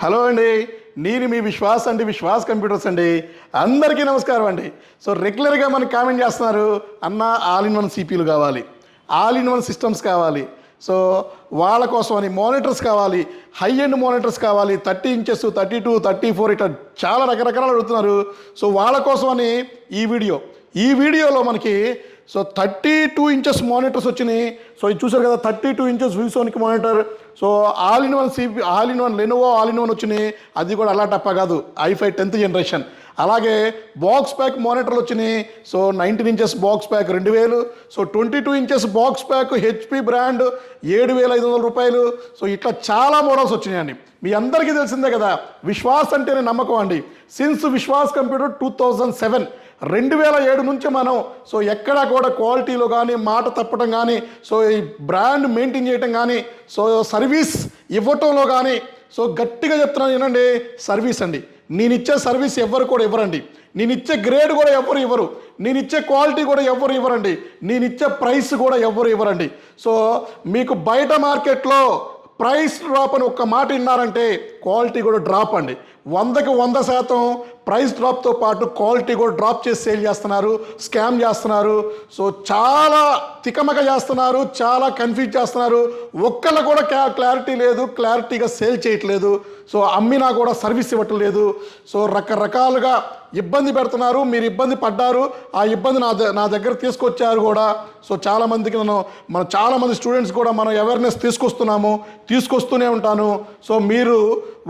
Hello అండి, నేను మీ విశ్వాస్ అండి, విశ్వాస్ కంప్యూటర్స్ అండి. అందరికీ నమస్కారం అండి. సో రెగ్యులర్గా మనకి కామెంట్ చేస్తున్నారు, అన్న ఆల్ ఇన్ వన్ సిపిలు కావాలి, ఆల్ ఇన్ వన్ సిస్టమ్స్ కావాలి. సో వాళ్ళ కోసం అని మానిటర్స్ కావాలి, హై ఎండ్ మానిటర్స్ కావాలి, 30 ఇంచెస్, 32, 34 ఇట్లా చాలా రకరకాలు అడుగుతున్నారు. సో వాళ్ళ కోసం అని ఈ వీడియోలో మనకి 32 ఇంచెస్ మానిటర్స్ వచ్చినాయి. సో ఇది చూసారు కదా, 32 inches ViewSonic monitor. So all in one Lenovo all in one వచ్చినాయి. అది కూడా అలా టప్ప కాదు, i5 10th జనరేషన్. అలాగే బాక్స్ ప్యాక్ మానిటర్లు వచ్చినాయి. So 19 inches box pack 2000. So 22 inches box pack HP brand 7500 రూపాయలు. సో ఇట్లా చాలా మోడల్స్ వచ్చినాయండి. మీ అందరికీ తెలిసిందే కదా, విశ్వాస్ అంటేనే నమ్మకం అండి. సిన్స్ విశ్వాస్ కంప్యూటర్ 2007 నుంచి మనం సో ఎక్కడా కూడా క్వాలిటీలో కానీ, మాట తప్పడం కానీ, సో ఈ బ్రాండ్ మెయింటైన్ చేయటం కానీ, సో సర్వీస్ ఇవ్వటంలో కానీ, సో గట్టిగా చెప్తున్నాను వినండి, సర్వీస్ అండి. నేను ఇచ్చే సర్వీస్ ఎవరు కూడా ఇవ్వరండి. నేను ఇచ్చే గ్రేడ్ కూడా ఎవరు ఇవ్వరు. నేను ఇచ్చే క్వాలిటీ కూడా ఎవరు ఇవ్వరండి. నేను ఇచ్చే ప్రైస్ కూడా ఎవరు ఇవ్వరండి. సో మీకు బయట మార్కెట్లో ప్రైస్ డ్రాప్ అని ఒక్క మాట విన్నారంటే క్వాలిటీ కూడా డ్రాప్ అండి. 100కి 100% ప్రైస్ డ్రాప్తో పాటు క్వాలిటీ కూడా డ్రాప్ చేసి సేల్ చేస్తున్నారు, స్కామ్ చేస్తున్నారు. సో చాలా తికమక చేస్తున్నారు, చాలా కన్ఫ్యూజ్ చేస్తున్నారు. ఒక్కళ్ళు కూడా క్లారిటీ లేదు, క్లారిటీగా సేల్ చేయట్లేదు. సో అమ్మినా కూడా సర్వీస్ ఇవ్వటం లేదు. సో రకరకాలుగా ఇబ్బంది పెడుతున్నారు. మీరు ఇబ్బంది పడ్డారు, ఆ ఇబ్బంది నా దగ్గర తీసుకొచ్చారు కూడా. సో చాలామందికి చాలామంది స్టూడెంట్స్ కూడా మనం అవేర్నెస్ తీసుకొస్తూనే ఉంటాను. సో మీరు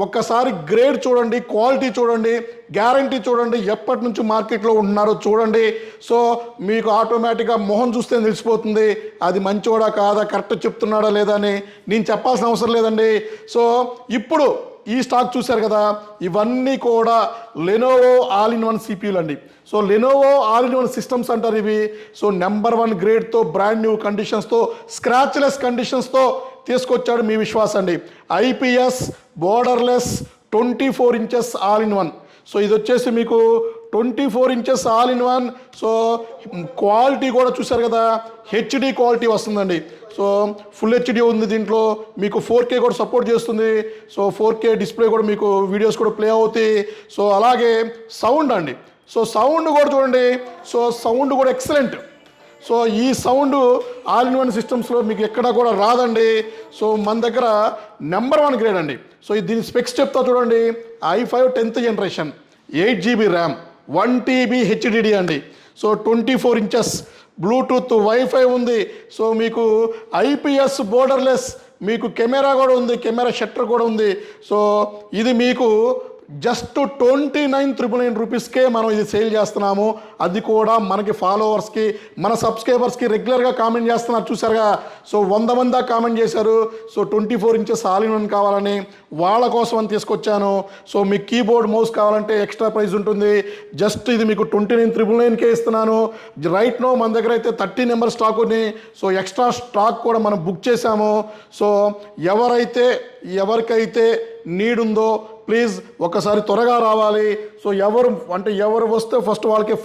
ఒక్కసారి గ్రేడ్ చూడండి, క్వాలిటీ చూడండి, గ్యారంటీ చూడండి, ఎప్పటి నుంచి మార్కెట్లో ఉంటున్నారో చూడండి. సో మీకు ఆటోమేటిక్గా మొహం చూస్తే తెలిసిపోతుంది అది మంచివాడా కాదా, కరెక్ట్ చెప్తున్నాడా లేదా అని నేను చెప్పాల్సిన అవసరం లేదండి. సో ఇప్పుడు ఈ స్టాక్ చూశారు కదా, ఇవన్నీ కూడా లెనోవో ఆల్ ఇన్ వన్ సిపియూలు అండి. So Lenovo all in one systems అంటారు ఇవి. సో నెంబర్ 1 గ్రేడ్తో, బ్రాండ్ న్యూ కండిషన్స్తో, స్క్రాచ్లెస్ కండిషన్స్తో తీసుకొచ్చాడు మీ విశ్వాస్ అండి. IPS borderless 24 inches all in one. So ఇది వచ్చేసి మీకు 24 inches all in one. So quality కూడా చూసారు కదా, హెచ్డి క్వాలిటీ వస్తుందండి. సో ఫుల్ హెచ్డి ఉంది దీంట్లో. మీకు 4K కూడా సపోర్ట్ చేస్తుంది. సో 4K డిస్ప్లే కూడా మీకు వీడియోస్ కూడా ప్లే అవుతాయి. సో అలాగే సౌండ్ అండి. సో సౌండ్ కూడా చూడండి. సో సౌండ్ కూడా ఎక్సలెంట్. సో ఈ సౌండ్ ఆల్ ఇన్ వన్ సిస్టమ్స్లో మీకు ఎక్కడా కూడా రాదండి. సో మన దగ్గర నెంబర్ 1 గ్రేడ్ అండి. సో దీని స్పెక్స్ చెప్తా చూడండి. i5 10th generation, 8GB RAM, 1TB HDD అండి. సో 24 ఇంచెస్ బ్లూటూత్, వైఫై ఉంది. సో మీకు ఐపీఎస్ బోర్డర్లెస్, మీకు కెమెరా కూడా ఉంది, కెమెరా షట్టర్ కూడా ఉంది. సో ఇది మీకు జస్ట్ 29,999 రూపీస్కే మనం ఇది సేల్ చేస్తున్నాము. అది కూడా మనకి ఫాలోవర్స్కి, మన సబ్స్క్రైబర్స్కి రెగ్యులర్గా కామెంట్ చేస్తున్నారు చూసారుగా. సో 100 మంది దాకా కామెంట్ చేశారు. So 24 inches all in one కావాలని, వాళ్ళ కోసం అని తీసుకొచ్చాను. సో మీకు కీబోర్డ్ మౌస్ కావాలంటే ఎక్స్ట్రా ప్రైస్ ఉంటుంది. జస్ట్ ఇది మీకు 29,999కే ఇస్తున్నాను. రైట్ నో మన దగ్గర అయితే 30 నెంబర్ స్టాక్ ఉంది. సో ఎక్స్ట్రా స్టాక్ కూడా మనం బుక్ చేశాము. సో ఎవరికైతే నీడ్ ఉందో ప్లీజ్ ఒకసారి త్వరగా రావాలి. సో ఎవరు వస్తే ఫస్ట్ వాళ్ళకి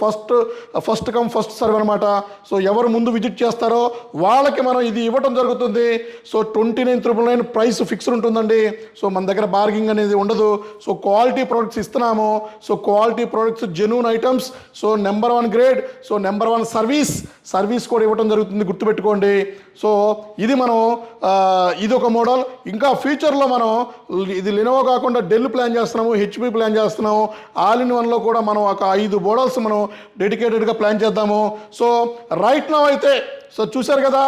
ఫస్ట్ కమ్ ఫస్ట్ సర్వ్ అనమాట. సో ఎవరు ముందు విజిట్ చేస్తారో వాళ్ళకి మనం ఇది ఇవ్వటం జరుగుతుంది. సో 29,999 ప్రైస్ ఫిక్స్డ్ ఉంటుందండి. సో మన దగ్గర బార్గింగ్ అనేది ఉండదు. సో క్వాలిటీ ప్రోడక్ట్స్ ఇస్తున్నాము. So quality products, genuine items, so number 1 grade, so number 1 service కూడా ఇవ్వటం జరుగుతుంది, గుర్తుపెట్టుకోండి. సో ఇది ఇది ఒక మోడల్. ఇంకా ఫ్యూచర్లో మనం ఇది లెనోవో కాకుండా డెల్ ప్లాన్ చేస్తున్నాము, హెచ్పి ప్లాన్ చేస్తున్నాము. ఆల్ ఇన్ వన్లో కూడా మనం ఒక 5 మోడల్స్ మనం డెడికేటెడ్గా ప్లాన్ చేద్దాము. సో రైట్ నౌ అయితే సో చూశారు కదా,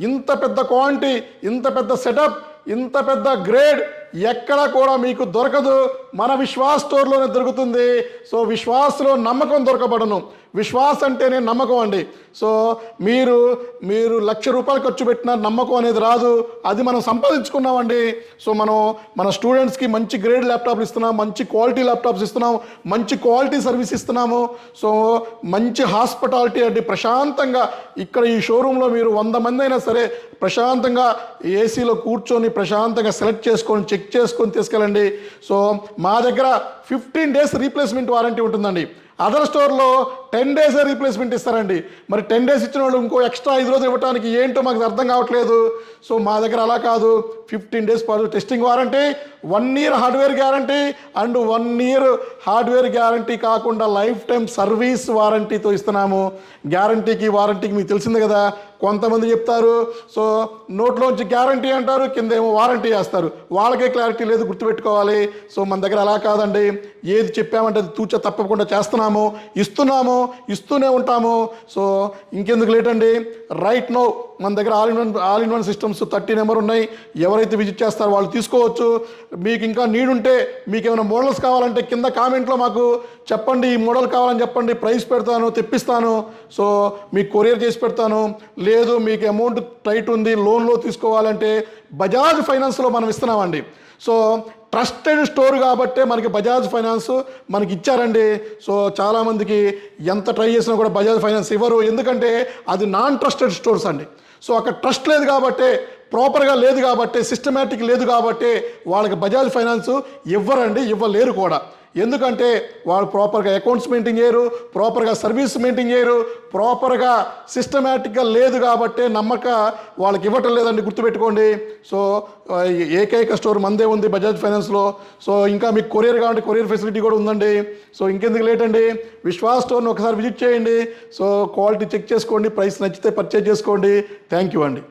ఇంత పెద్ద క్వాంటిటీ, ఇంత పెద్ద సెటప్, ఇంత పెద్ద గ్రేడ్ ఎక్కడ కూడా మీకు దొరకదు. మన విశ్వాస్ స్టోర్లోనే దొరుకుతుంది. సో విశ్వాస్లో నమ్మకం దొరకబడను. విశ్వాస్ అంటేనే నమ్మకం అండి. సో మీరు ₹1,00,000 ఖర్చు పెట్టినా నమ్మకం అనేది రాదు. అది మనం సంపాదించుకున్నామండి. సో మన స్టూడెంట్స్కి మంచి గ్రేడ్ ల్యాప్టాప్లు ఇస్తున్నాం, మంచి క్వాలిటీ ల్యాప్టాప్స్ ఇస్తున్నాం, మంచి క్వాలిటీ సర్వీస్ ఇస్తున్నాము. సో మంచి హాస్పిటాలిటీ అండి. ప్రశాంతంగా ఇక్కడ ఈ షోరూంలో మీరు 100 మంది అయినా సరే ప్రశాంతంగా ఏసీలో కూర్చొని ప్రశాంతంగా సెలెక్ట్ చేసుకొని చెక్ చెక్ చేసుకొని తీసుకెళ్ళండి. సో మా దగ్గర 15 days రీప్లేస్మెంట్ వారంటీ ఉంటుందండి. అదర్ స్టోర్లో 10 days రీప్లేస్మెంట్ ఇస్తారండి. మరి 10 days ఇచ్చిన వాళ్ళు ఇంకో ఎక్స్ట్రా 5 రోజులు ఇవ్వడానికి ఏంటో మాకు అర్థం కావట్లేదు. సో మా దగ్గర అలా కాదు, 15 days పాటు testing warranty, 1 year hardware guarantee and 1 year hardware guarantee కాకుండా లైఫ్ టైం సర్వీస్ వారంటీతో ఇస్తున్నాము. గ్యారంటీకి వారంటీకి మీకు తెలిసింది కదా, కొంతమంది చెప్తారు సో నోట్లోంచి గ్యారంటీ అంటారు, కింద ఏమో వారంటీ వేస్తారు, వాళ్ళకే క్లారిటీ లేదు, గుర్తుపెట్టుకోవాలి. సో మన దగ్గర అలా కాదండి, ఏది చెప్పామంటే అది తూచ తప్పకుండా చేస్తున్నాము, ఇస్తూనే ఉంటాము. సో ఇంకెందుకు లేట్ అండి, రైట్ నో మన దగ్గర all in one systems 30 number ఉన్నాయి. ఎవరైతే విజిట్ చేస్తారో వాళ్ళు తీసుకోవచ్చు. మీకు ఇంకా నీడ్ ఉంటే, మీకు ఏమైనా మోడల్స్ కావాలంటే కింద కామెంట్లో మాకు చెప్పండి, ఈ మోడల్ కావాలని చెప్పండి, ప్రైస్ పెడతాను, తెప్పిస్తాను. సో మీకు కొరియర్ చేసి పెడతాను. లేదు మీకు అమౌంట్ టైట్ ఉంది, లోన్లో తీసుకోవాలంటే బజాజ్ ఫైనాన్స్లో మనం ఇస్తున్నామండి. సో ట్రస్టెడ్ స్టోర్ కాబట్టే మనకి బజాజ్ ఫైనాన్స్ మనకి ఇచ్చారండి. సో చాలామందికి ఎంత ట్రై చేసినా కూడా బజాజ్ ఫైనాన్స్ ఇవ్వరు, ఎందుకంటే అది నాన్ ట్రస్టెడ్ స్టోర్స్ అండి. సో అక్కడ ట్రస్ట్ లేదు కాబట్టి, ప్రాపర్గా లేదు కాబట్టి, సిస్టమేటిక్ లేదు కాబట్టి వాళ్ళకి బజాజ్ ఫైనాన్స్ ఇవ్వలేరు కూడా. ఎందుకంటే వాళ్ళు ప్రాపర్గా అకౌంట్స్ మెయింటైన్ చేయరు, ప్రాపర్గా సర్వీస్ మెయింటైన్ చేయరు, ప్రాపర్గా సిస్టమేటిక్గా లేదు కాబట్టి నమ్మక వాళ్ళకి ఇవ్వటం లేదండి, గుర్తుపెట్టుకోండి. సో ఏకైక స్టోర్ మందే ఉంది బజాజ్ ఫైనాన్స్లో. సో ఇంకా మీకు కొరియర్ కావాలంటే కొరియర్ ఫెసిలిటీ కూడా ఉందండి. సో ఇంకెందుకు లేట్ అండి, విశ్వాస్ స్టోర్ని ఒకసారి విజిట్ చేయండి. సో క్వాలిటీ చెక్ చేసుకోండి, ప్రైస్ నచ్చితే పర్చేజ్ చేసుకోండి. థ్యాంక్ యూ అండి.